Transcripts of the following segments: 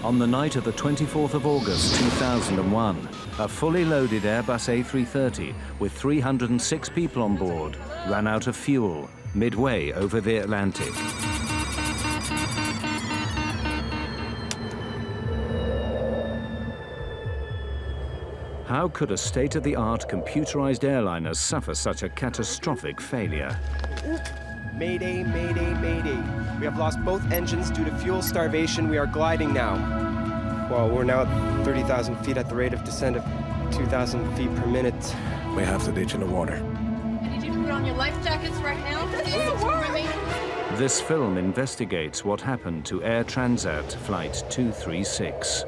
On the night of the 24th of August 2001, a fully loaded Airbus A330 with 306 people on board ran out of fuel midway over the Atlantic. How could a state-of-the-art computerized airliner suffer such a catastrophic failure? Mayday, mayday, mayday. We have lost both engines due to fuel starvation. We are gliding now. Well, we're now at 30,000 feet at the rate of descent of 2,000 feet per minute. We have to ditch in the water. I need you to put on your life jackets right now. This film investigates what happened to Air Transat Flight 236.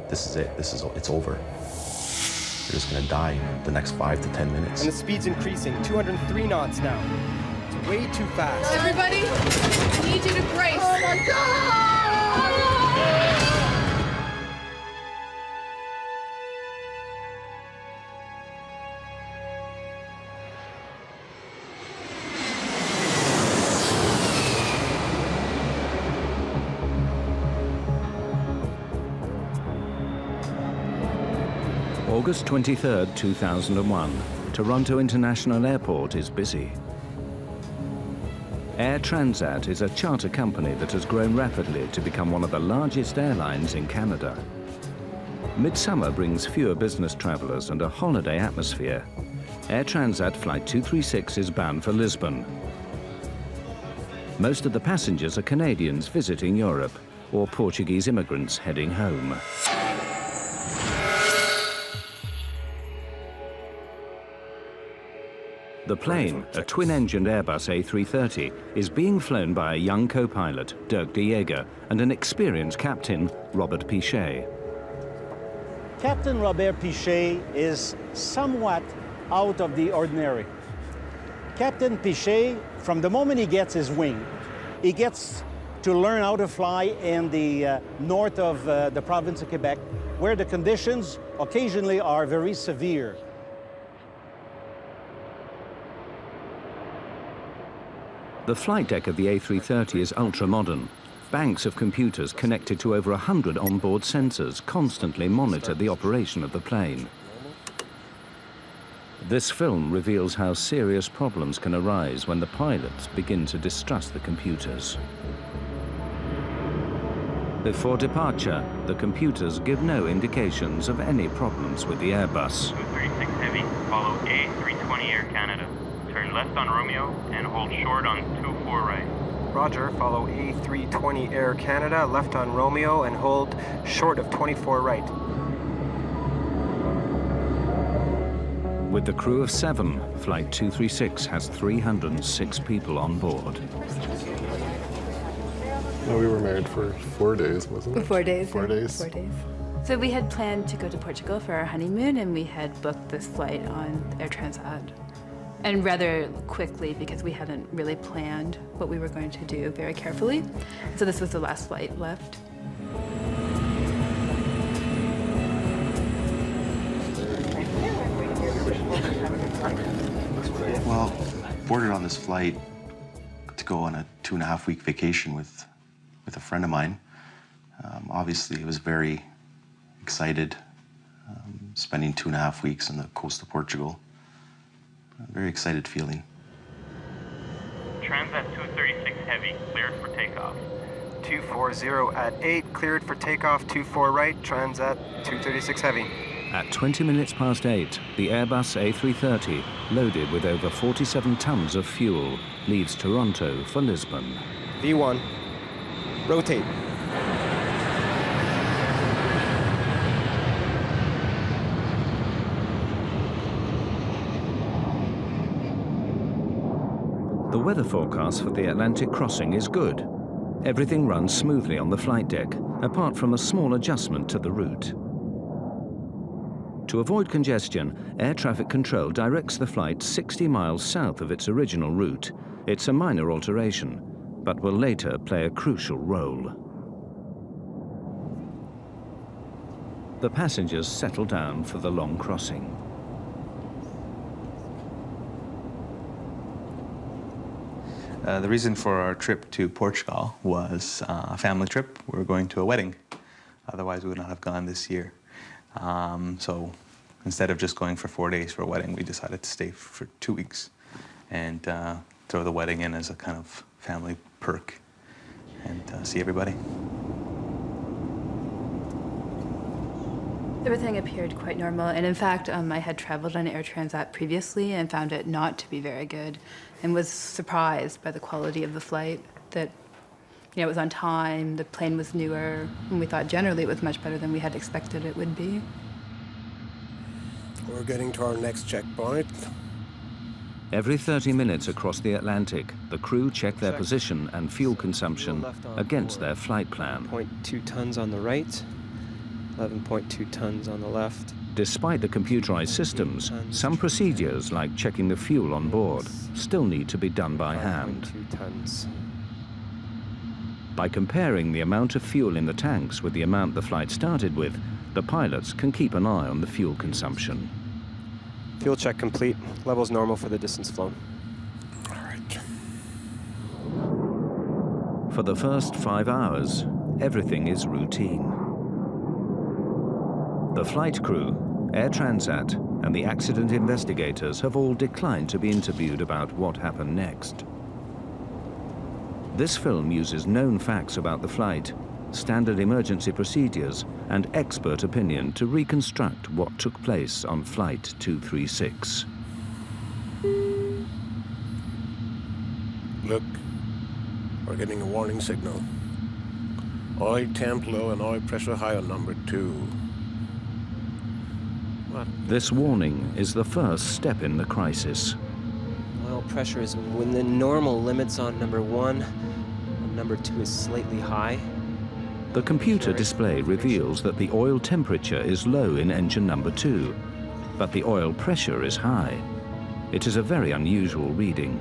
This is it. It's over. You're just gonna die in the next 5 to 10 minutes. And the speed's increasing, 203 knots now. It's way too fast. Everybody, I need you to brace. Oh my God! August 23rd, 2001. Toronto International Airport is busy. Air Transat is a charter company that has grown rapidly to become one of the largest airlines in Canada. Midsummer brings fewer business travelers and a holiday atmosphere. Air Transat Flight 236 is bound for Lisbon. Most of the passengers are Canadians visiting Europe or Portuguese immigrants heading home. The plane, a twin-engined Airbus A330, is being flown by a young co-pilot, Dirk de Jager, and an experienced captain, Robert Pichet. Captain Robert Pichet is somewhat out of the ordinary. Captain Pichet, from the moment he gets his wing, he gets to learn how to fly in the north of the province of Quebec, where the conditions occasionally are very severe. The flight deck of the A330 is ultra-modern. Banks of computers connected to over 100 onboard sensors constantly monitor the operation of the plane. This film reveals how serious problems can arise when the pilots begin to distrust the computers. Before departure, the computers give no indications of any problems with the Airbus. 236 Heavy, follow A320 Air Canada. Turn left on Romeo and hold short on 24 right. Roger, follow A320 Air Canada, left on Romeo, and hold short of 24 right. With the crew of 7, Flight 236 has 306 people on board. No, we were married for 4 days, wasn't it? 4 days. 4 days. 4 days. So we had planned to go to Portugal for our honeymoon, and we had booked this flight on Air Transat. And rather quickly, because we hadn't really planned what we were going to do very carefully. So this was the last flight left. Well, boarded on this flight to go on a 2.5-week vacation with a friend of mine. Obviously, I was very excited, spending 2.5 weeks on the coast of Portugal. A very excited feeling. Transat 236 Heavy, cleared for takeoff. 240 at 8, cleared for takeoff, 24 right, Transat 236 Heavy. At 20 minutes past 8, the Airbus A330, loaded with over 47 tons of fuel, leaves Toronto for Lisbon. V1, rotate. The weather forecast for the Atlantic crossing is good. Everything runs smoothly on the flight deck, apart from a small adjustment to the route. To avoid congestion, air traffic control directs the flight 60 miles south of its original route. It's a minor alteration, but will later play a crucial role. The passengers settle down for the long crossing. The reason for our trip to Portugal was a family trip. We were going to a wedding. Otherwise, we would not have gone this year. So instead of just going for 4 days for a wedding, we decided to stay for 2 weeks and throw the wedding in as a kind of family perk and see everybody. Everything appeared quite normal, and in fact, I had traveled on Air Transat previously and found it not to be very good, and was surprised by the quality of the flight, that it was on time, the plane was newer, and we thought generally it was much better than we had expected it would be. We're getting to our next checkpoint. Every 30 minutes across the Atlantic, the crew check their position and fuel consumption against their flight plan. 0.2 tons on the right, 11.2 tons on the left. Despite the computerized systems, some procedures, like checking the fuel on board, still need to be done by hand. 5.2 tons. By comparing the amount of fuel in the tanks with the amount the flight started with, the pilots can keep an eye on the fuel consumption. Fuel check complete. Levels normal for the distance flown. All right. For the first 5 hours, everything is routine. The flight crew, Air Transat, and the accident investigators have all declined to be interviewed about what happened next. This film uses known facts about the flight, standard emergency procedures, and expert opinion to reconstruct what took place on Flight 236. Look, we're getting a warning signal. Oil temp low and oil pressure high on number 2. What? This warning is the first step in the crisis. Oil pressure is within normal limits on number 1. And number 2 is slightly high. The computer display reveals that the oil temperature is low in engine number 2, but the oil pressure is high. It is a very unusual reading.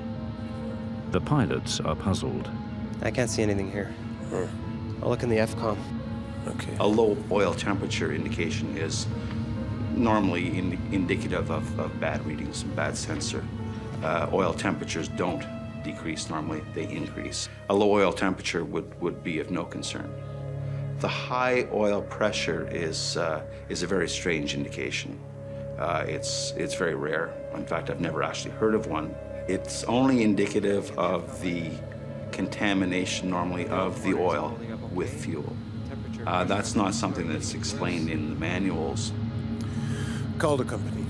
The pilots are puzzled. I can't see anything here. I'll look in the FCOM. Okay. A low oil temperature indication is normally indicative of bad readings, bad sensor. Oil temperatures don't decrease normally, they increase. A low oil temperature would be of no concern. The high oil pressure is a very strange indication. It's very rare. In fact, I've never actually heard of one. It's only indicative of the contamination normally of the oil with fuel. That's not something that's explained in the manuals. Call the company.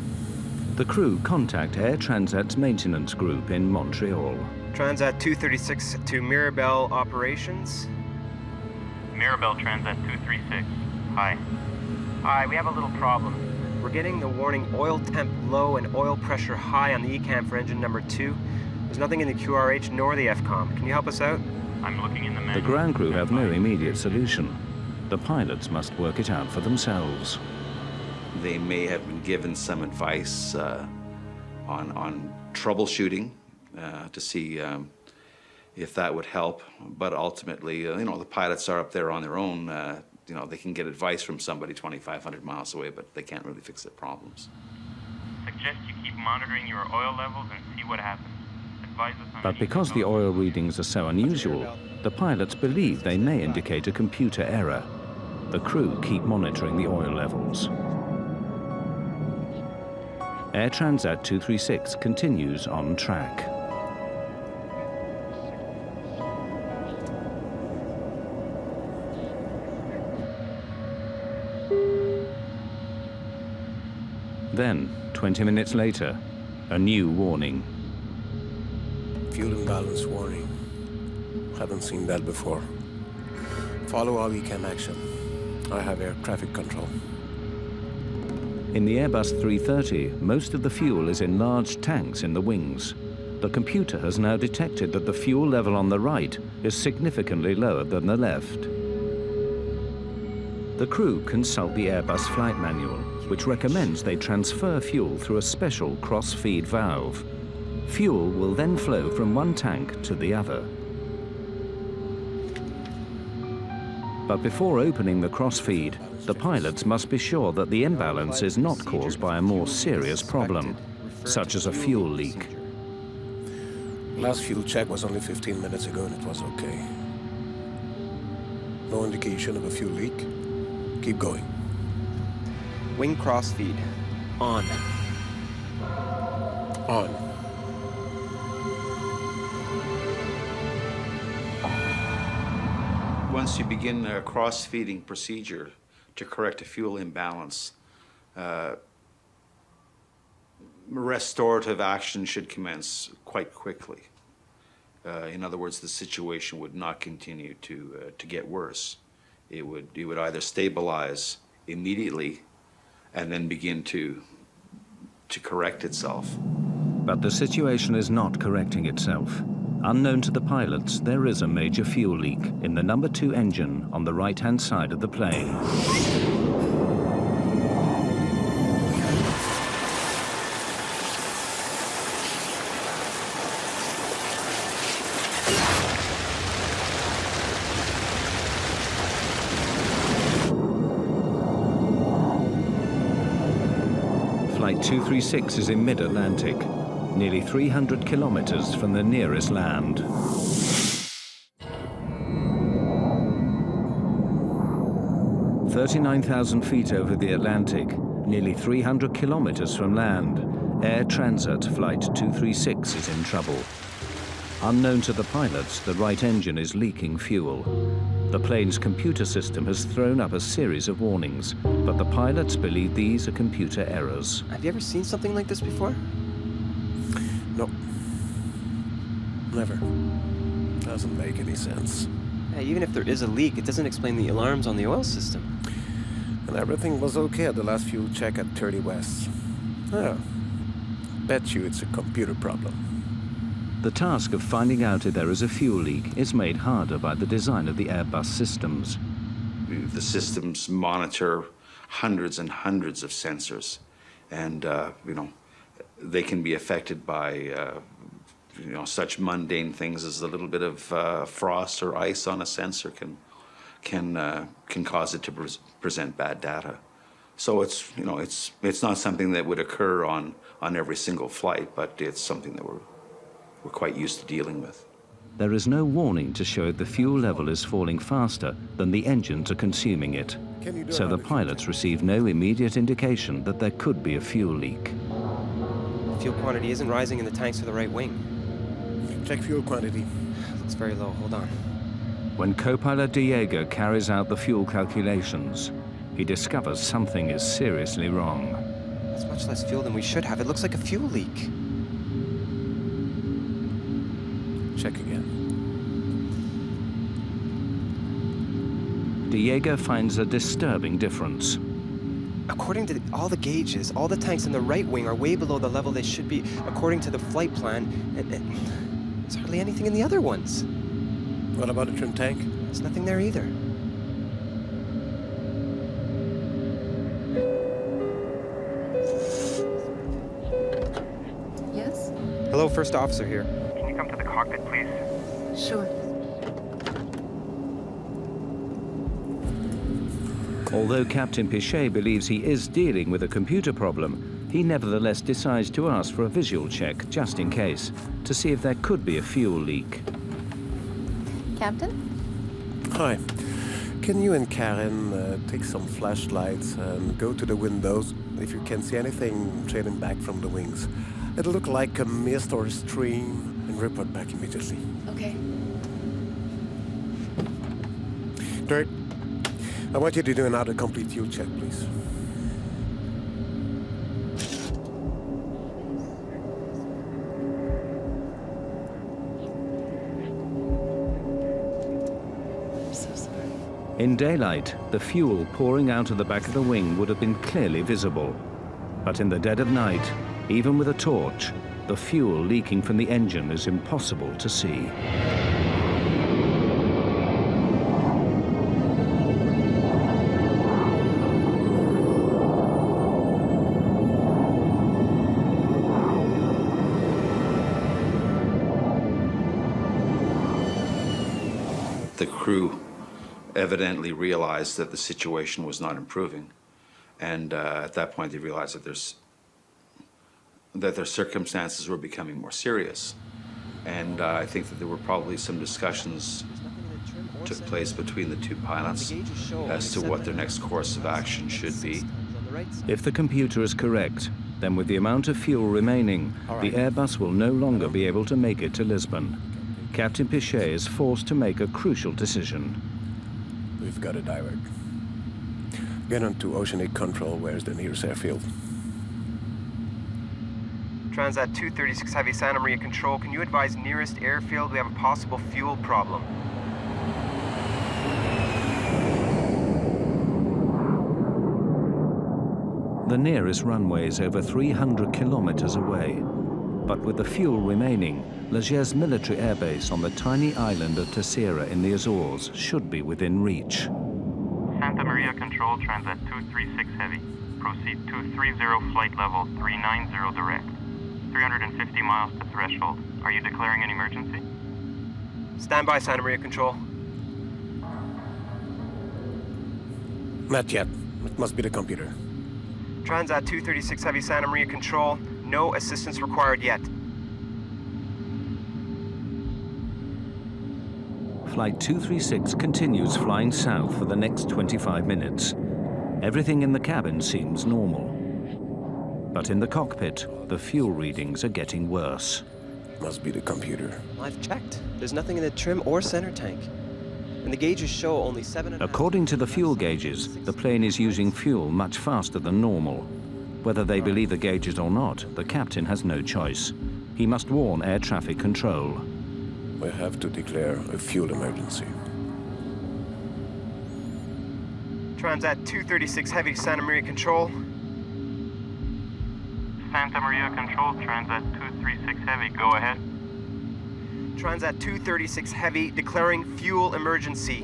The crew contact Air Transat's maintenance group in Montreal. Transat 236 to Mirabel Operations. Mirabel Transat 236. Hi. Hi, we have a little problem. We're getting the warning oil temp low and oil pressure high on the ECAM for engine number 2. There's nothing in the QRH nor the FCOM. Can you help us out? I'm looking in the manual. The ground crew have no immediate solution. The pilots must work it out for themselves. They may have been given some advice on troubleshooting to see if that would help. But ultimately, the pilots are up there on their own. They can get advice from somebody 2,500 miles away, but they can't really fix their problems. Suggest you keep monitoring your oil levels and see what happens. Advise us on But because the oil readings are so unusual, the pilots believe they may indicate a computer error. The crew keep monitoring the oil levels. Air Transat 236 continues on track. Then, 20 minutes later, a new warning. Fuel imbalance warning. Haven't seen that before. Follow all ECAM action. I have air traffic control. In the Airbus A330, most of the fuel is in large tanks in the wings. The computer has now detected that the fuel level on the right is significantly lower than the left. The crew consult the Airbus flight manual, which recommends they transfer fuel through a special cross-feed valve. Fuel will then flow from one tank to the other. But before opening the cross-feed, the pilots must be sure that the imbalance is not caused by a more serious problem, such as a fuel leak. Last fuel check was only 15 minutes ago and it was okay. No indication of a fuel leak. Keep going. Wing crossfeed. On. On. Once you begin a cross-feeding procedure to correct a fuel imbalance, restorative action should commence quite quickly. In other words, the situation would not continue to get worse. It would either stabilize immediately and then begin to correct itself. But the situation is not correcting itself. Unknown to the pilots, there is a major fuel leak in the number 2 engine on the right-hand side of the plane. Flight 236 is in mid-Atlantic, nearly 300 kilometers from the nearest land. "39,000 feet over the Atlantic, nearly 300 kilometers from land, Air Transat Flight 236 is in trouble. Unknown to the pilots, the right engine is leaking fuel. The plane's computer system has thrown up a series of warnings, but the pilots believe these are computer errors. Have you ever seen something like this before? No. Never. Doesn't make any sense. Yeah, even if there is a leak, it doesn't explain the alarms on the oil system. And everything was okay at the last fuel check at 30 West. Oh. Bet you it's a computer problem. The task of finding out if there is a fuel leak is made harder by the design of the Airbus systems. The systems monitor hundreds and hundreds of sensors, and they can be affected by such mundane things as a little bit of frost or ice on a sensor can cause it to present bad data. So it's not something that would occur on every single flight, but it's something that we're quite used to dealing with. There is no warning to show if the fuel level is falling faster than the engines are consuming it. So the pilots receive no immediate indication that there could be a fuel leak. Fuel quantity isn't rising in the tanks for the right wing. Check fuel quantity. Looks very low. Hold on. When co-pilot Diego carries out the fuel calculations, he discovers something is seriously wrong. That's much less fuel than we should have. It looks like a fuel leak. Check again. Diego finds a disturbing difference. According to all the gauges, all the tanks in the right wing are way below the level they should be according to the flight plan. And there's hardly anything in the other ones. What about the trim tank? There's nothing there either. Yes? Hello, first officer here. Can you come to the cockpit, please? Sure. Although Captain Pichet believes he is dealing with a computer problem, he nevertheless decides to ask for a visual check, just in case, to see if there could be a fuel leak. Captain? Hi. Can you and Karen take some flashlights and go to the windows if you can see anything trailing back from the wings? It'll look like a mist or a stream, and report back immediately. Okay. Dirt, I want you to do another complete fuel check, please. I'm so sorry. In daylight, the fuel pouring out of the back of the wing would have been clearly visible. But in the dead of night, even with a torch, the fuel leaking from the engine is impossible to see. The crew evidently realized that the situation was not improving, and at that point they realized that their circumstances were becoming more serious. And I think that there were probably some discussions took place between the two pilots as to what their next course of action should be. If the computer is correct, then with the amount of fuel remaining, the Airbus will no longer be able to make it to Lisbon. Captain Pichet is forced to make a crucial decision. We've got to divert. Get on to Oceanic Control. Where's the nearest airfield? Transat 236 Heavy, Santa Maria Control. Can you advise nearest airfield? We have a possible fuel problem. The nearest runway is over 300 kilometers away. But with the fuel remaining, Lajes military airbase on the tiny island of Terceira in the Azores should be within reach. Santa Maria Control, Transat 236 Heavy. Proceed 230 flight level 390 direct. 350 miles to threshold. Are you declaring an emergency? Stand by, Santa Maria Control. Not yet. It must be the computer. Transat 236 Heavy, Santa Maria Control. No assistance required yet. Flight 236 continues flying south for the next 25 minutes. Everything in the cabin seems normal. But in the cockpit, the fuel readings are getting worse. Must be the computer. I've checked. There's nothing in the trim or center tank. And the gauges show only 7.5. According to the fuel gauges, the plane is using fuel much faster than normal. Whether they believe the gauges or not, the captain has no choice. He must warn air traffic control. We have to declare a fuel emergency. Transat 236 Heavy, Santa Maria Control. Santa Maria Control, Transat 236 Heavy, go ahead. Transat 236 Heavy, declaring fuel emergency.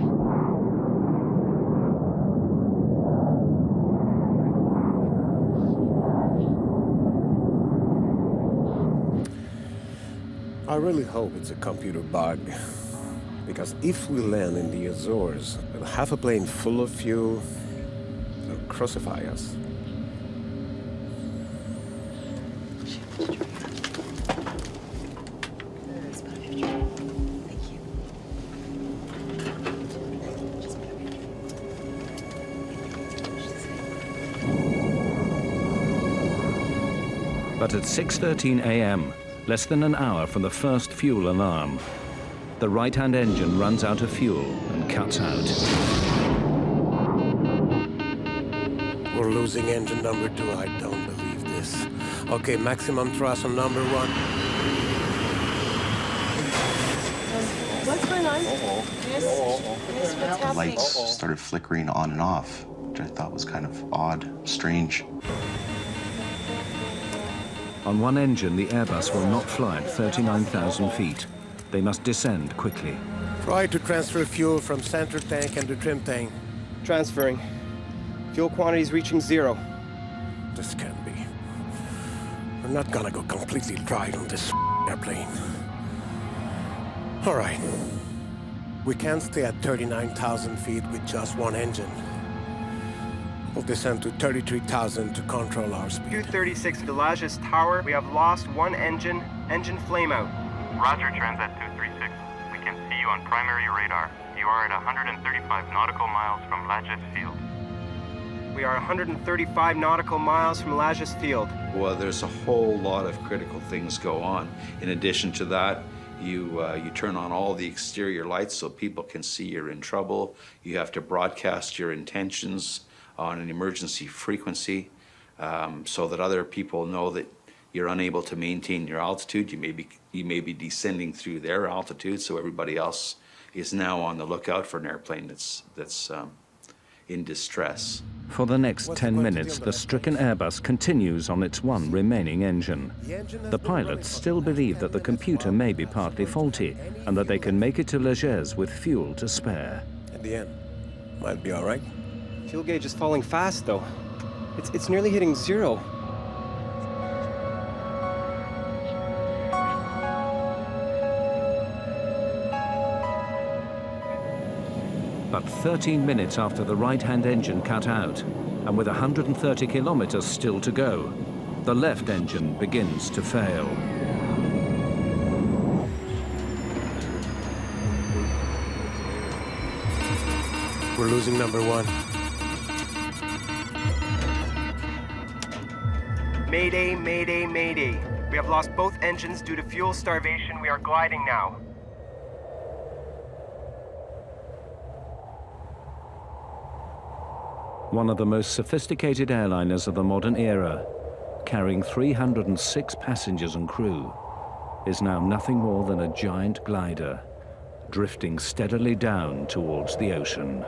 I really hope it's a computer bug. Because if we land in the Azores with half a plane full of fuel, they'll crucify us. But at 6:13 a.m., less than an hour from the first fuel alarm, the right-hand engine runs out of fuel and cuts out. We're losing engine number 2. I don't believe this. Okay, maximum thrust on number 1. What's going on? What's The happening? lights started flickering on and off, which I thought was kind of odd, strange. On one engine, the Airbus will not fly at 39,000 feet. They must descend quickly. Try to transfer fuel from center tank and the trim tank. Transferring. Fuel quantities reaching 0. This can't be. We're not gonna go completely dry on this airplane. All right. We can't stay at 39,000 feet with just one engine. We'll descend to 33,000 to control our speed. 236 to Lajes Tower. We have lost one engine. Engine flame out. Roger, Transat 236. We can see you on primary radar. You are at 135 nautical miles from Lajes Field. We are 135 nautical miles from Lajes Field. Well, there's a whole lot of critical things go on. In addition to that, you turn on all the exterior lights so people can see you're in trouble. You have to broadcast your intentions on an emergency frequency so that other people know that you're unable to maintain your altitude. You may be descending through their altitude, so everybody else is now on the lookout for an airplane that's in distress. For the next 10 minutes, the stricken Airbus continues on its one remaining engine. The pilots still believe that the computer may be partly faulty and that they can make it to Lajes with fuel to spare. At the end, might be all right. Fuel gauge is falling fast, though. It's nearly hitting 0. But 13 minutes after the right-hand engine cut out, and with 130 kilometers still to go, the left engine begins to fail. we're losing number one. Mayday, mayday, mayday. We have lost both engines due to fuel starvation. We are gliding now. One of the most sophisticated airliners of the modern era, carrying 306 passengers and crew, is now nothing more than a giant glider, drifting steadily down towards the ocean.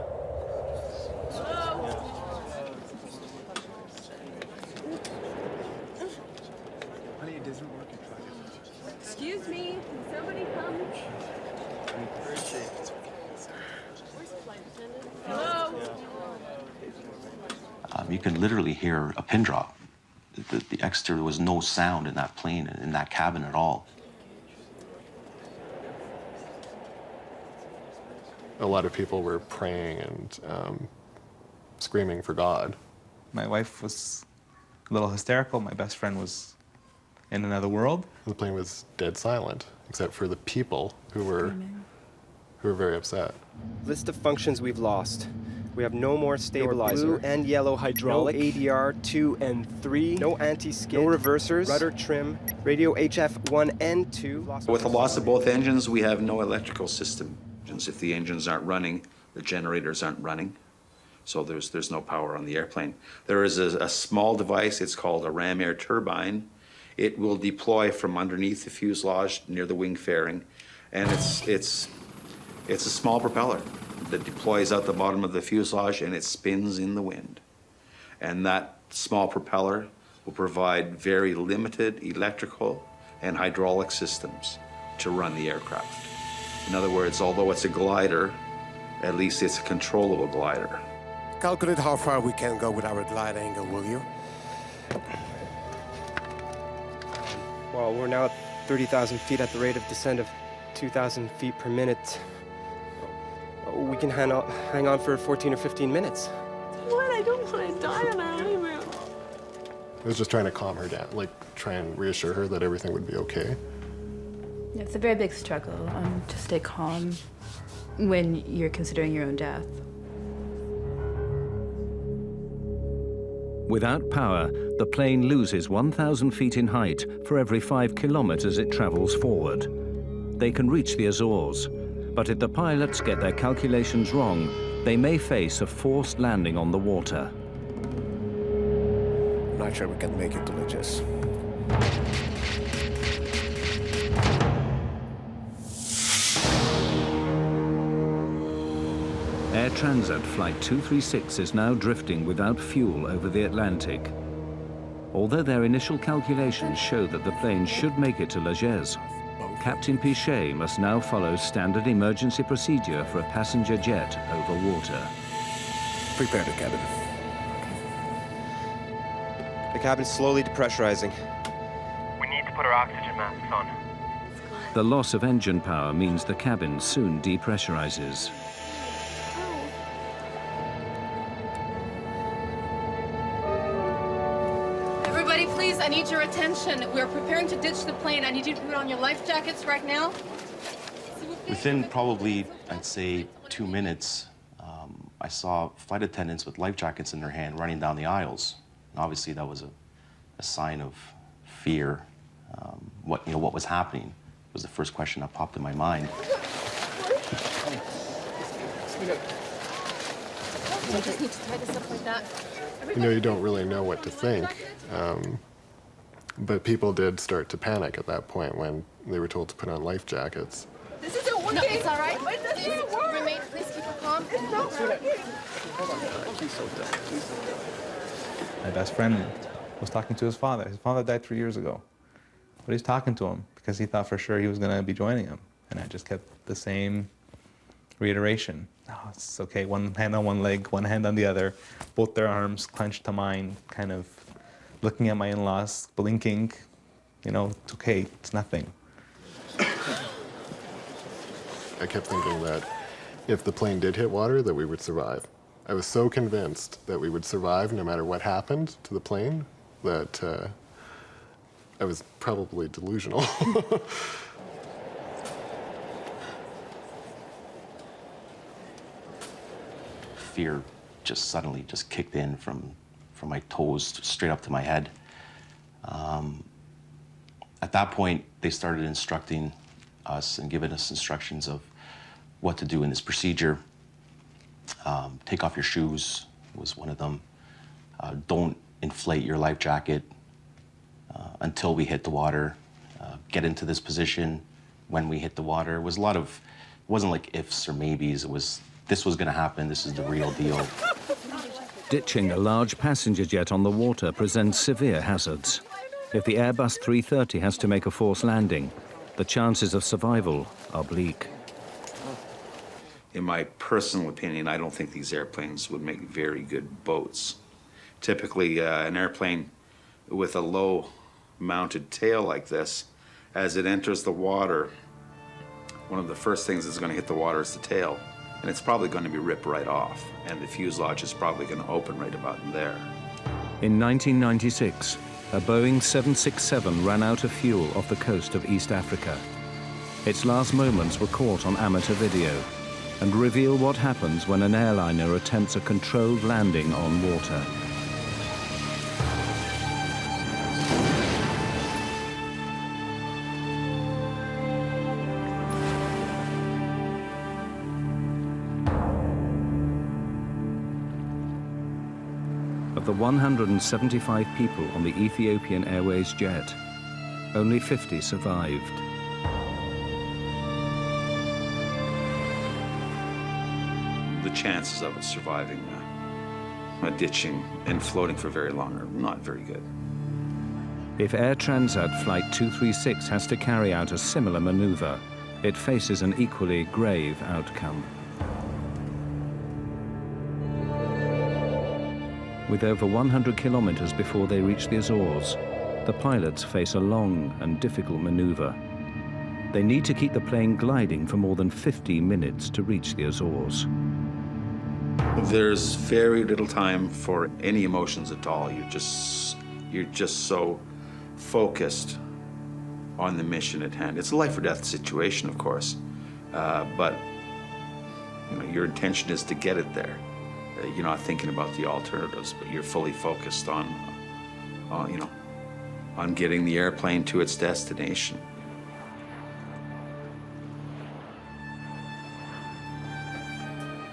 Excuse me, can somebody come? Hello? You can literally hear a pin drop. The exterior, there was no sound in that plane, in that cabin at all. A lot of people were praying and screaming for God. My wife was a little hysterical. My best friend was in another world. The plane was dead silent, except for the people who were very upset. List of functions we've lost. We have no more stabilizer. Blue and yellow hydraulic. No ADR 2 and 3. No anti-skid. No reversers. Rudder trim. Radio HF 1 and 2. With the loss of both engines, we have no electrical system. If the engines aren't running, the generators aren't running. So there's no power on the airplane. There is a small device, it's called a ram air turbine. It will deploy from underneath the fuselage near the wing fairing. And it's a small propeller that deploys out the bottom of the fuselage and it spins in the wind. And that small propeller will provide very limited electrical and hydraulic systems to run the aircraft. In other words, although it's a glider, at least it's a controllable glider. Calculate how far we can go with our glide angle, will you? Well, we're now at 30,000 feet at the rate of descent of 2,000 feet per minute. We can hang on for 14 or 15 minutes. What? I don't want to die on our honeymoon. I was just trying to calm her down, like try and reassure her that everything would be okay. It's a very big struggle to stay calm when you're considering your own death. Without power, the plane loses 1,000 feet in height for every 5 kilometers it travels forward. They can reach the Azores, but if the pilots get their calculations wrong, they may face a forced landing on the water. Not sure we can make it to Lajes. Air Transat Flight 236 is now drifting without fuel over the Atlantic. Although their initial calculations show that the plane should make it to Lajes, Captain Pichet must now follow standard emergency procedure for a passenger jet over water. Prepare the cabin. The cabin's slowly depressurizing. We need to put our oxygen masks on. The loss of engine power means the cabin soon depressurizes. Everybody, please, I need your attention. We're preparing to ditch the plane. I need you to put on your life jackets right now. Within probably, I'd say, 2 minutes, I saw flight attendants with life jackets in their hand running down the aisles. And obviously, that was a sign of fear. What was happening was the first question that popped in my mind. We just need to tie this up like that. You don't really know what to think, but people did start to panic at that point when they were told to put on life jackets. This isn't working. No, it's all right. Please keep her calm. My best friend was talking to his father. His father died 3 years ago. But he's talking to him because he thought for sure he was going to be joining him. And I just kept the same reiteration. Oh, it's okay, one hand on one leg, one hand on the other, both their arms clenched to mine, kind of looking at my in-laws, blinking. It's okay, it's nothing. I kept thinking that if the plane did hit water, that we would survive. I was so convinced that we would survive no matter what happened to the plane that I was probably delusional. fear just suddenly just kicked in from my toes straight up to my head. At that point, they started instructing us and giving us instructions of what to do in this procedure. Take off your shoes was one of them. Don't inflate your life jacket until we hit the water. Get into this position when we hit the water. It was a lot of, it wasn't like ifs or maybes. It was, this was gonna happen, this is the real deal. Ditching a large passenger jet on the water presents severe hazards. If the Airbus A330 has to make a forced landing, the chances of survival are bleak. In my personal opinion, I don't think these airplanes would make very good boats. Typically, an airplane with a low mounted tail like this, as it enters the water, one of the first things that's going to hit the water is the tail, and it's probably going to be ripped right off, and the fuselage is probably going to open right about in there. In 1996, a Boeing 767 ran out of fuel off the coast of East Africa. Its last moments were caught on amateur video and reveal what happens when an airliner attempts a controlled landing on water. Of the 175 people on the Ethiopian Airways jet, only 50 survived. The chances of it surviving a ditching and floating for very long are not very good. If Air Transat Flight 236 has to carry out a similar maneuver, it faces an equally grave outcome. With over 100 kilometers before they reach the Azores, the pilots face a long and difficult maneuver. They need to keep the plane gliding for more than 50 minutes to reach the Azores. There's very little time for any emotions at all. You're just so focused on the mission at hand. It's a life or death situation, of course, but you know, your intention is to get it there. You're not thinking about the alternatives, but you're fully focused on getting the airplane to its destination.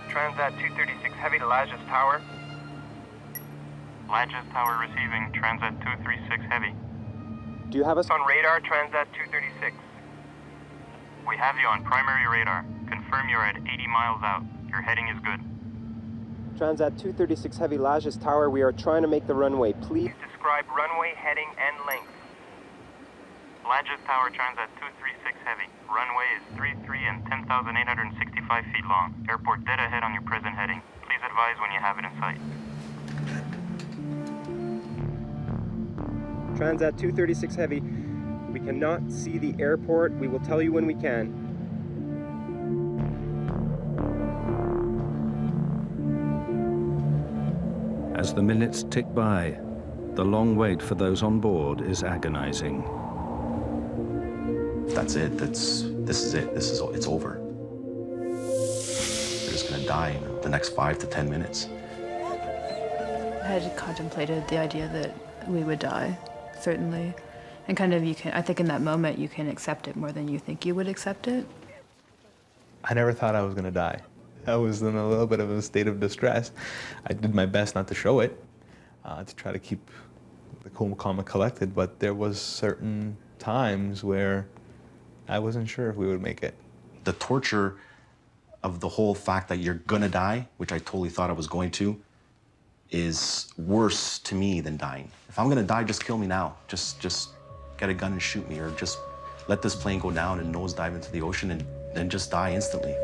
Transat 236 Heavy to Lajes Tower. Lajes Tower receiving, Transat 236 Heavy. Do you have us On radar, Transat 236. We have you on primary radar. Confirm you're at 80 miles out. Your heading is good. Transat 236 Heavy Lajes Tower? We are trying to make the runway. Please Describe runway, heading, and length. Lajes Tower, Transat 236 Heavy. Runway is 33 and 10,865 feet long. Airport dead ahead on your present heading. Please advise when you have it in sight. Transat 236 Heavy, we cannot see the airport. We will tell you when we can. As the minutes tick by, the long wait for those on board is agonizing. That's it, this is it, it's over. They're just gonna die in the next 5 to 10 minutes. I had contemplated the idea that we would die, certainly. And kind of I think in that moment you can accept it more than you think you would accept it. I never thought I was gonna die. I was in a little bit of a state of distress. I did my best not to show it, to try to keep the cool, calm, and collected, but there was certain times where I wasn't sure if we would make it. The torture of the whole fact that you're gonna die, which I totally thought I was going to, is worse to me than dying. If I'm gonna die, just kill me now. Just get a gun and shoot me, or just let this plane go down and nosedive into the ocean and then just die instantly.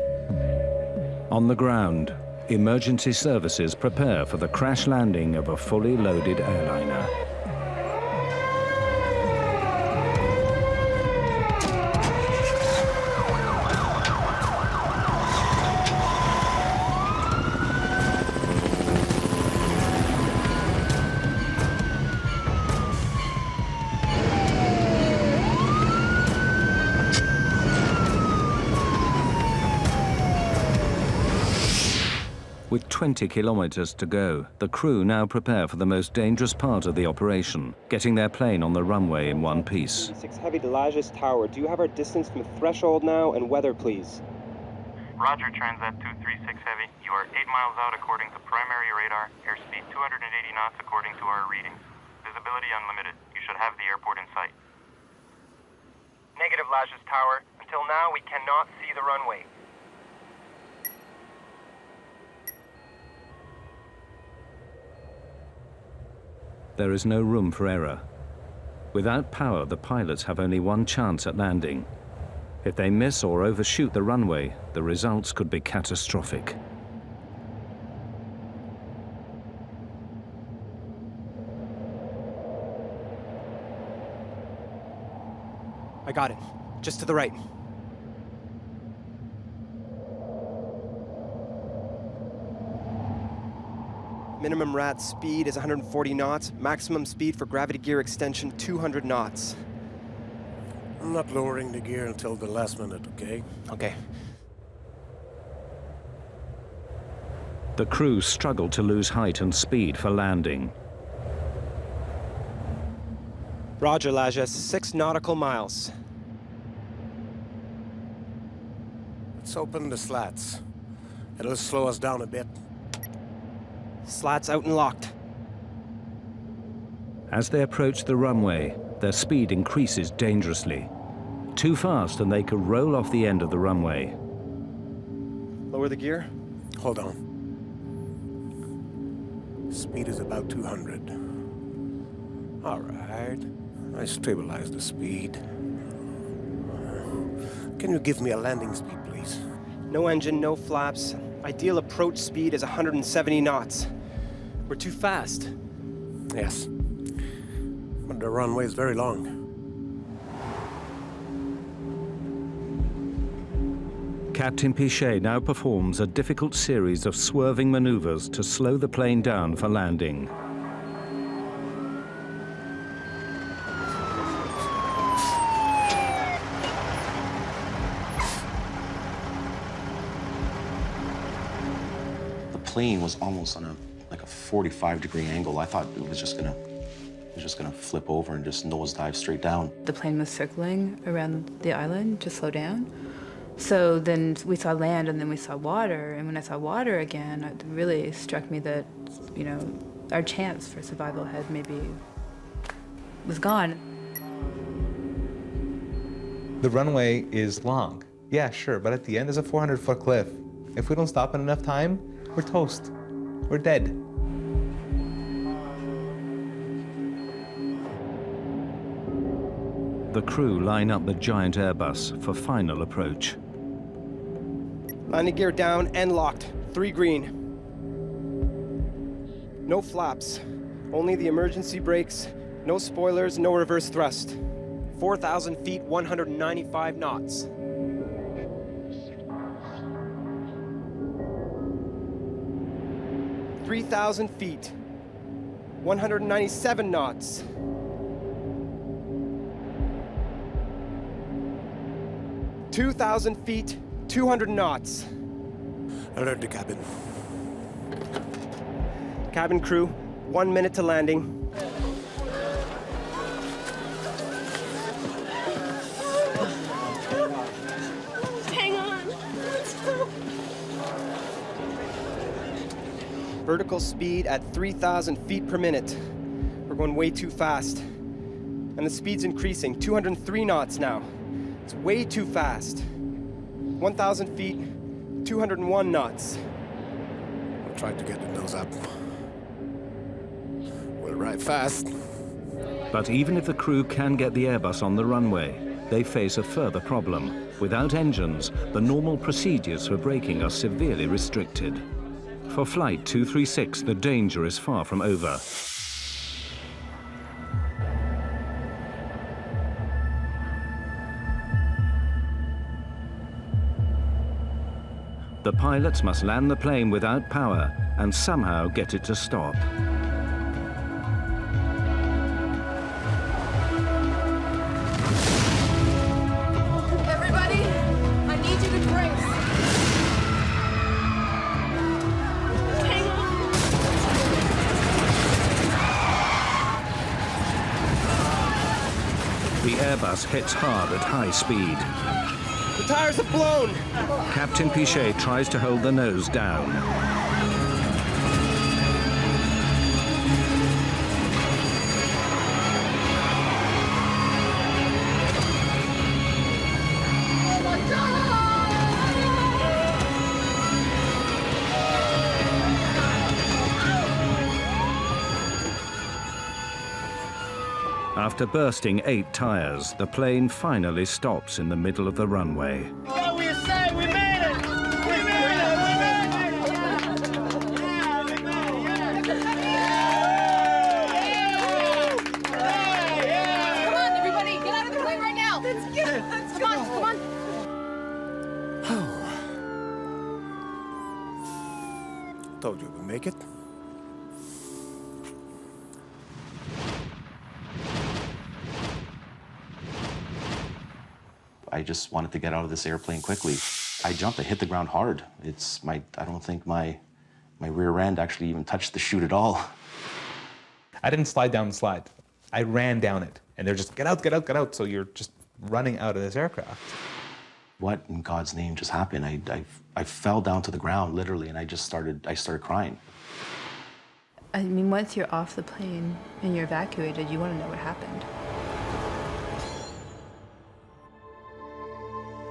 On the ground, emergency services prepare for the crash landing of a fully loaded airliner. With 20 kilometers to go, the crew now prepare for the most dangerous part of the operation, getting their plane on the runway in one piece. 6 Heavy to Lajes Tower. Do you have our distance from threshold now and weather, please? Roger, Transat 236 Heavy. You are 8 miles out according to primary radar. Airspeed 280 knots according to our readings. Visibility unlimited. You should have the airport in sight. Negative, Lajes Tower. Until now, we cannot see the runway. There is no room for error. Without power, the pilots have only one chance at landing. If they miss or overshoot the runway, the results could be catastrophic. I got it. Just to the right. Minimum RAT speed is 140 knots. Maximum speed for gravity gear extension, 200 knots. I'm not lowering the gear until the last minute, okay? Okay. The crew struggle to lose height and speed for landing. Roger, Lajes. 6 nautical miles. Let's open the slats. It'll slow us down a bit. Slats out and locked. As they approach the runway, their speed increases dangerously. Too fast and they could roll off the end of the runway. Lower the gear. Hold on. Speed is about 200. All right. I stabilize the speed. Can you give me a landing speed, please? No engine, no flaps. Ideal approach speed is 170 knots. We're too fast. Yes. But the runway is very long. Captain Pichet now performs a difficult series of swerving maneuvers to slow the plane down for landing. The plane was almost on a 45-degree angle. I thought it was just gonna flip over and just nosedive straight down. The plane was circling around the island to slow down. So then we saw land and then we saw water. And when I saw water again, it really struck me that, you know, our chance for survival had maybe was gone. The runway is long. Yeah, sure, but at the end is a 400-foot cliff. If we don't stop in enough time, we're toast. We're dead. The crew line up the giant Airbus for final approach. Landing gear down and locked. 3 green. No flaps. Only the emergency brakes. No spoilers, no reverse thrust. 4,000 feet, 195 knots. "3,000 feet, 197 knots. "2,000 feet, 200 knots. Alert the cabin. Cabin crew, 1 minute to landing. Hang on. Let's go. Vertical speed at 3,000 feet per minute. We're going way too fast. And the speed's increasing, 203 knots now. It's way too fast. 1,000 feet, 201 knots. I'll try to get the nose up. We'll ride fast. But even if the crew can get the Airbus on the runway, they face a further problem. Without engines, the normal procedures for braking are severely restricted. For Flight 236, the danger is far from over. The pilots must land the plane without power and somehow get it to stop. Everybody, I need you to brace. Airbus hits hard at high speed. The tires have blown! Captain Pichet tries to hold the nose down. After bursting 8 tires, the plane finally stops in the middle of the runway. Told you we'd make it. I just wanted to get out of this airplane quickly. I jumped, I hit the ground hard. I don't think my rear end actually even touched the chute at all. I didn't slide down the slide. I ran down it. And they're just, get out, get out, get out. So you're just running out of this aircraft. What in God's name just happened? I fell down to the ground, literally, and I started crying. I mean, once you're off the plane and you're evacuated, you want to know what happened.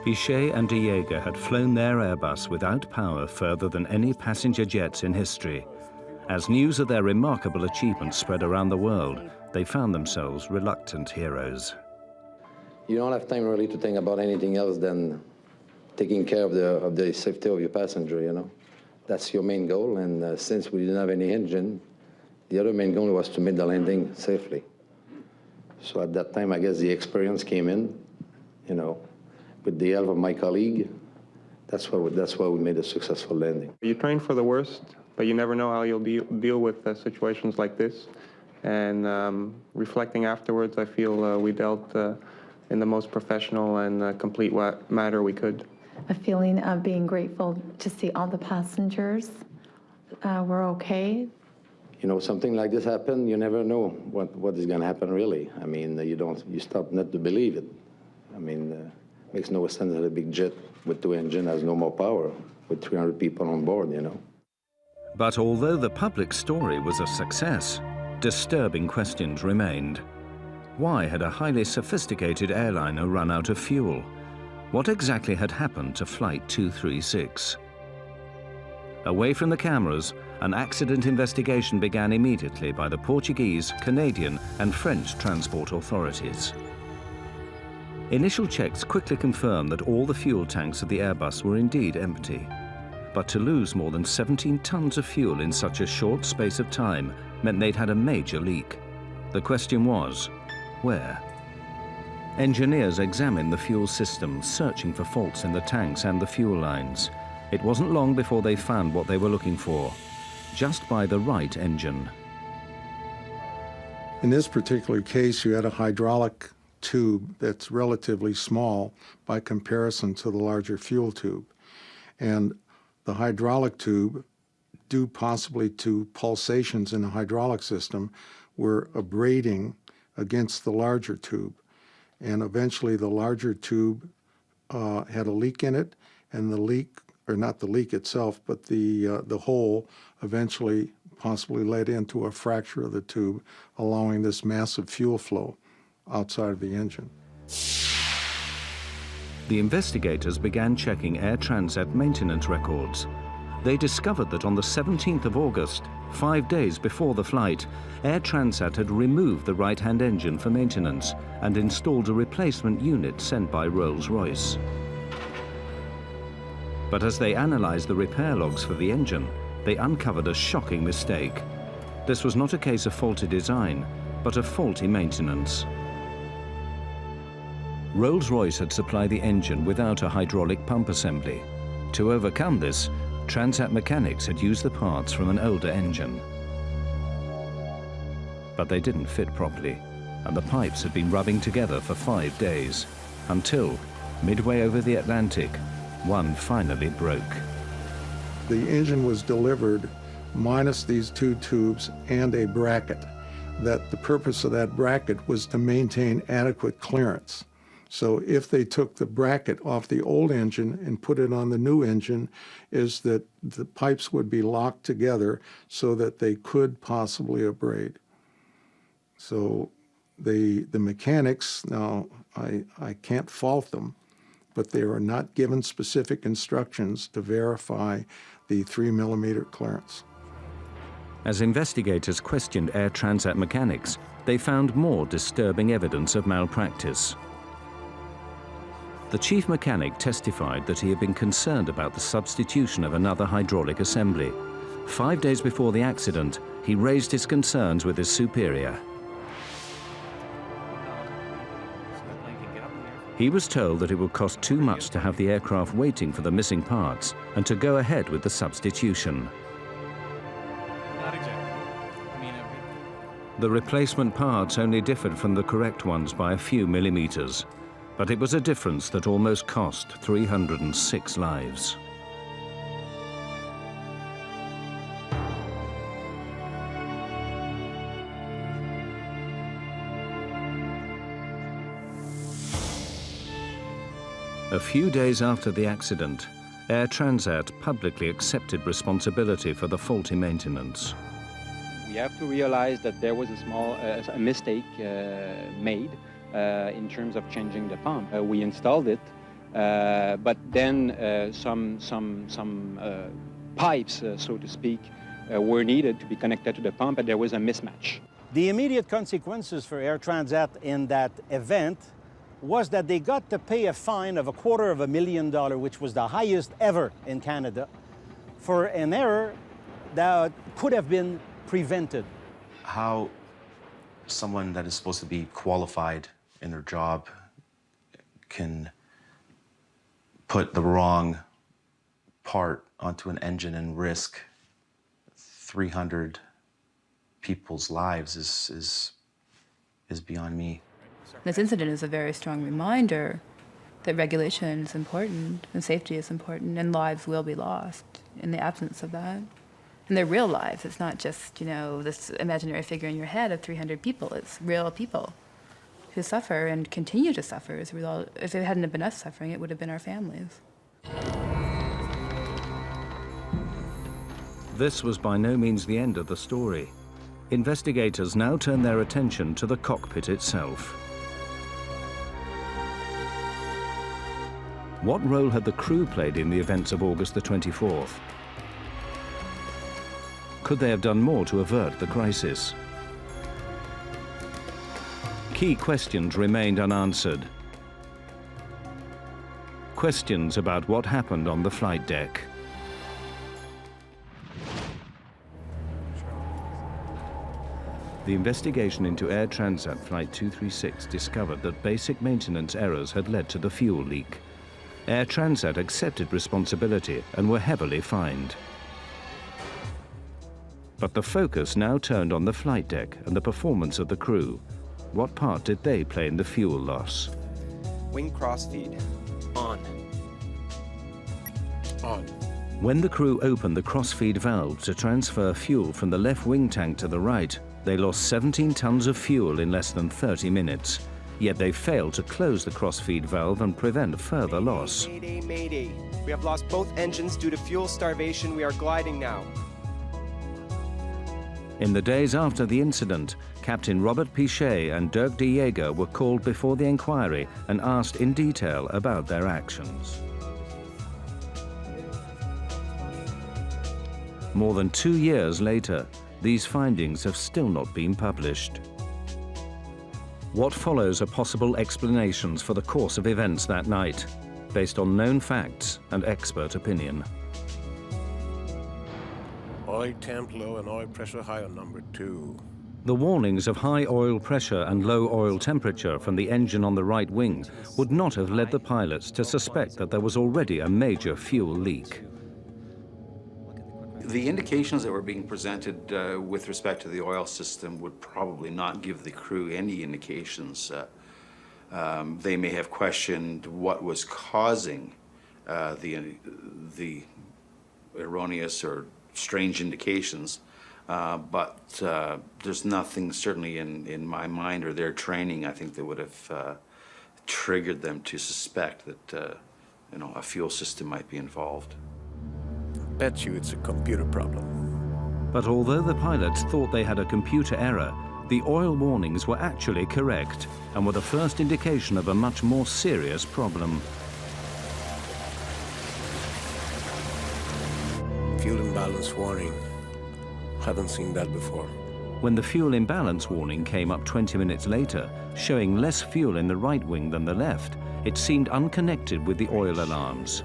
Pichet and de Jager had flown their Airbus without power further than any passenger jets in history. As news of their remarkable achievements spread around the world, they found themselves reluctant heroes. You don't have time really to think about anything else than taking care of the safety of your passenger, you know. That's your main goal, and since we didn't have any engine, the other main goal was to make the landing safely. So at that time, I guess the experience came in, you know. With the help of my colleague, that's why we made a successful landing. You train for the worst, but you never know how you'll deal with situations like this. And reflecting afterwards, I feel we dealt in the most professional and complete manner we could. A feeling of being grateful to see all the passengers were okay. You know, something like this happened, you never know what is going to happen really. I mean, you start not to believe it. I mean, makes no sense that a big jet with 2 engines has no more power with 300 people on board, you know. But although the public story was a success, disturbing questions remained. Why had a highly sophisticated airliner run out of fuel? What exactly had happened to Flight 236? Away from the cameras, an accident investigation began immediately by the Portuguese, Canadian, and French transport authorities. Initial checks quickly confirmed that all the fuel tanks of the Airbus were indeed empty. But to lose more than 17 tons of fuel in such a short space of time meant they'd had a major leak. The question was, where? Engineers examined the fuel system, searching for faults in the tanks and the fuel lines. It wasn't long before they found what they were looking for, just by the right engine. In this particular case, you had a hydraulic tube that's relatively small by comparison to the larger fuel tube. And the hydraulic tube, due possibly to pulsations in the hydraulic system, were abrading against the larger tube. And eventually the larger tube had a leak in it, and the leak, or not the leak itself, but the hole eventually possibly led into a fracture of the tube, allowing this massive fuel flow outside of the engine. The investigators began checking Air Transat maintenance records. They discovered that on the 17th of August, 5 days before the flight, Air Transat had removed the right-hand engine for maintenance and installed a replacement unit sent by Rolls-Royce. But as they analyzed the repair logs for the engine, they uncovered a shocking mistake. This was not a case of faulty design, but of faulty maintenance. Rolls-Royce had supplied the engine without a hydraulic pump assembly. To overcome this, Transat mechanics had used the parts from an older engine. But they didn't fit properly, and the pipes had been rubbing together for 5 days, until, midway over the Atlantic, one finally broke. The engine was delivered minus these 2 tubes and a bracket. that the purpose of that bracket was to maintain adequate clearance. So if they took the bracket off the old engine and put it on the new engine, is that the pipes would be locked together so that they could possibly abrade. So the mechanics, now I can't fault them, but they were not given specific instructions to verify the 3 millimeter clearance. As investigators questioned Air Transat mechanics, they found more disturbing evidence of malpractice. The chief mechanic testified that he had been concerned about the substitution of another hydraulic assembly. 5 days before the accident, he raised his concerns with his superior. He was told that it would cost too much to have the aircraft waiting for the missing parts and to go ahead with the substitution. The replacement parts only differed from the correct ones by a few millimeters, but it was a difference that almost cost 306 lives. A few days after the accident, Air Transat publicly accepted responsibility for the faulty maintenance. We have to realize that there was a small mistake made in terms of changing the pump. We installed it, but then some pipes, so to speak, were needed to be connected to the pump, and there was a mismatch. The immediate consequences for Air Transat in that event was that they got to pay a fine of $250,000, which was the highest ever in Canada, for an error that could have been prevented. How someone that is supposed to be qualified in their job can put the wrong part onto an engine and risk 300 people's lives is beyond me. This incident is a very strong reminder that regulation is important and safety is important, and lives will be lost in the absence of that. And they're real lives. It's not just, this imaginary figure in your head of 300 people. It's real people who suffer and continue to suffer as a result. If it hadn't been us suffering, it would have been our families. This was by no means the end of the story. Investigators now turn their attention to the cockpit itself. What role had the crew played in the events of August the 24th? Could they have done more to avert the crisis? Key questions remained unanswered. Questions about what happened on the flight deck. The investigation into Air Transat Flight 236 discovered that basic maintenance errors had led to the fuel leak. Air Transat accepted responsibility and were heavily fined. But the focus now turned on the flight deck and the performance of the crew. What part did they play in the fuel loss? Wing crossfeed. On. On. When the crew opened the crossfeed valve to transfer fuel from the left wing tank to the right, they lost 17 tons of fuel in less than 30 minutes. Yet they failed to close the crossfeed valve and prevent further loss. Mayday, mayday. We have lost both engines due to fuel starvation. We are gliding now. In the days after the incident, Captain Robert Pichet and Dirk de Jager were called before the inquiry and asked in detail about their actions. More than 2 years later, these findings have still not been published. What follows are possible explanations for the course of events that night, based on known facts and expert opinion. Oil temp low and oil pressure high on number 2. The warnings of high oil pressure and low oil temperature from the engine on the right wing would not have led the pilots to suspect that there was already a major fuel leak. The indications that were being presented with respect to the oil system would probably not give the crew any indications. They may have questioned what was causing the erroneous or strange indications, But there's nothing certainly in my mind or their training, I think, that would have triggered them to suspect that a fuel system might be involved. Bet you it's a computer problem. But although the pilots thought they had a computer error, the oil warnings were actually correct and were the first indication of a much more serious problem. Fuel imbalance warning. Haven't seen that before. When the fuel imbalance warning came up 20 minutes later, showing less fuel in the right wing than the left, it seemed unconnected with the oil alarms.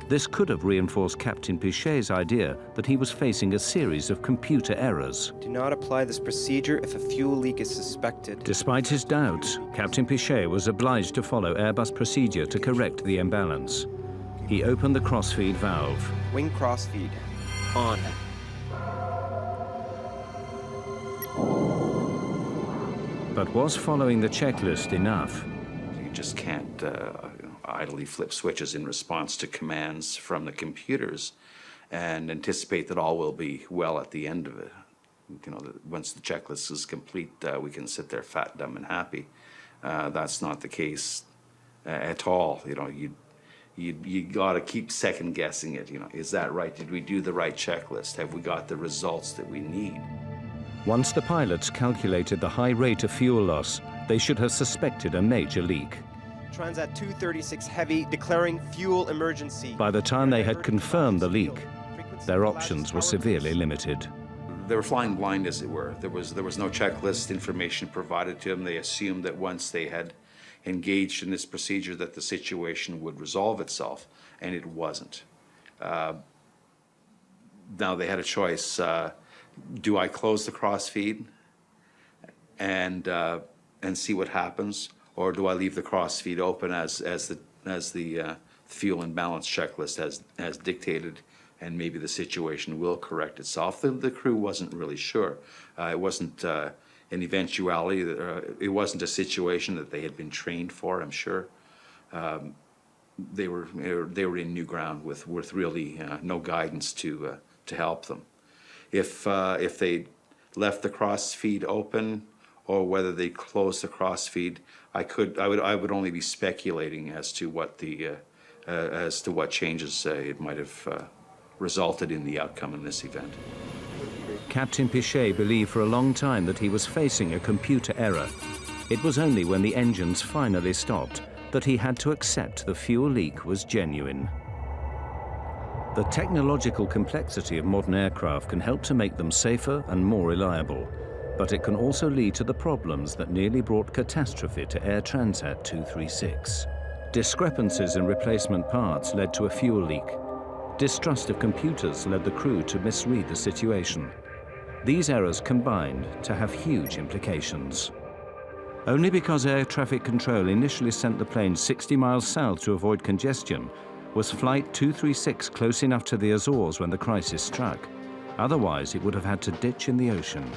This could have reinforced Captain Pichet's idea that he was facing a series of computer errors. Do not apply this procedure if a fuel leak is suspected. Despite his doubts, Captain Pichet was obliged to follow Airbus procedure to correct the imbalance. He opened the crossfeed valve. Wing crossfeed. On. But was following the checklist enough? You just can't idly flip switches in response to commands from the computers and anticipate that all will be well at the end of it. Once the checklist is complete, we can sit there fat, dumb, and happy. That's not the case at all. You got to keep second guessing it. Is that right? Did we do the right checklist? Have we got the results that we need? Once the pilots calculated the high rate of fuel loss, they should have suspected a major leak. Transat 236 Heavy declaring fuel emergency. By the time they had confirmed the leak, their options were severely limited. They were flying blind, as it were. There was no checklist information provided to them. They assumed that once they had engaged in this procedure that the situation would resolve itself, and it wasn't. Now they had a choice. Do I close the crossfeed and see what happens, or do I leave the crossfeed open as the fuel imbalance checklist has dictated, and maybe the situation will correct itself? The crew wasn't really sure. It wasn't an eventuality. It wasn't a situation that they had been trained for, I'm sure. They were in new ground with really no guidance to help them. If they left the crossfeed open, or whether they closed the crossfeed, I would only be speculating as to what changes it might have resulted in the outcome in this event. Captain Pichet believed for a long time that he was facing a computer error. It was only when the engines finally stopped that he had to accept the fuel leak was genuine. The technological complexity of modern aircraft can help to make them safer and more reliable, but it can also lead to the problems that nearly brought catastrophe to Air Transat 236. Discrepancies in replacement parts led to a fuel leak. Distrust of computers led the crew to misread the situation. These errors combined to have huge implications. Only because air traffic control initially sent the plane 60 miles south to avoid congestion was Flight 236 close enough to the Azores when the crisis struck. Otherwise, it would have had to ditch in the ocean.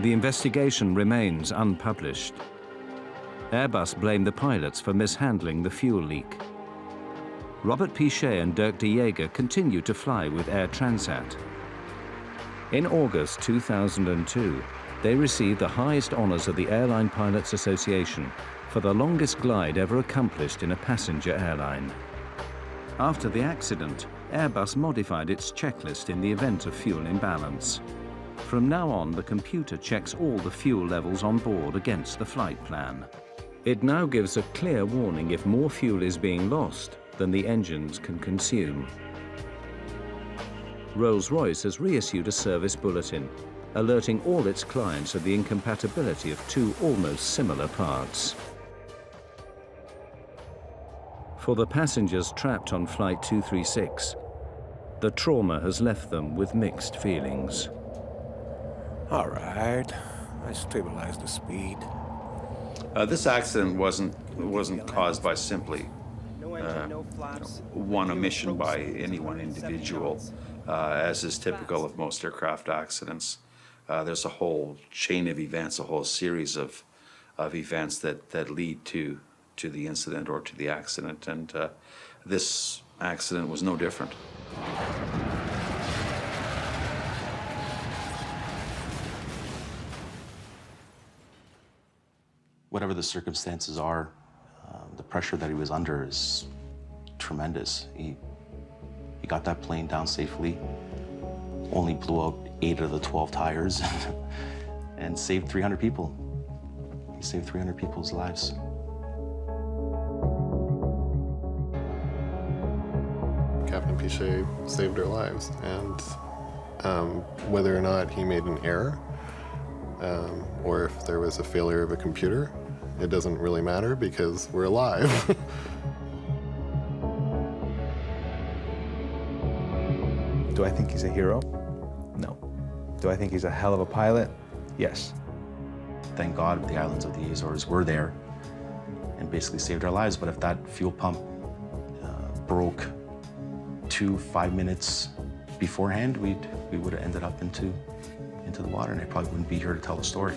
The investigation remains unpublished. Airbus blamed the pilots for mishandling the fuel leak. Robert Pichet and Dirk de Jager continued to fly with Air Transat. In August 2002, they received the highest honors of the Airline Pilots Association for the longest glide ever accomplished in a passenger airline. After the accident, Airbus modified its checklist in the event of fuel imbalance. From now on, the computer checks all the fuel levels on board against the flight plan. It now gives a clear warning if more fuel is being lost than the engines can consume. Rolls-Royce has reissued a service bulletin, alerting all its clients of the incompatibility of two almost similar parts. For the passengers trapped on Flight 236, the trauma has left them with mixed feelings. All right, I stabilized the speed. This accident wasn't caused by simply one omission by any one individual, as is typical of most aircraft accidents. There's a whole chain of events, a whole series of events that lead to the incident or to the accident, and this accident was no different. whatever the circumstances are, the pressure that he was under is tremendous. He got that plane down safely, only blew out 8 of the 12 tires, and saved 300 people. He saved 300 people's lives. Captain Pichet saved our lives, and whether or not he made an error, or if there was a failure of a computer, it doesn't really matter because we're alive. Do I think he's a hero? No. Do I think he's a hell of a pilot? Yes. Thank God the islands of the Azores were there and basically saved our lives. But if that fuel pump broke 5 minutes beforehand, we would have ended up into the water, and I probably wouldn't be here to tell the story.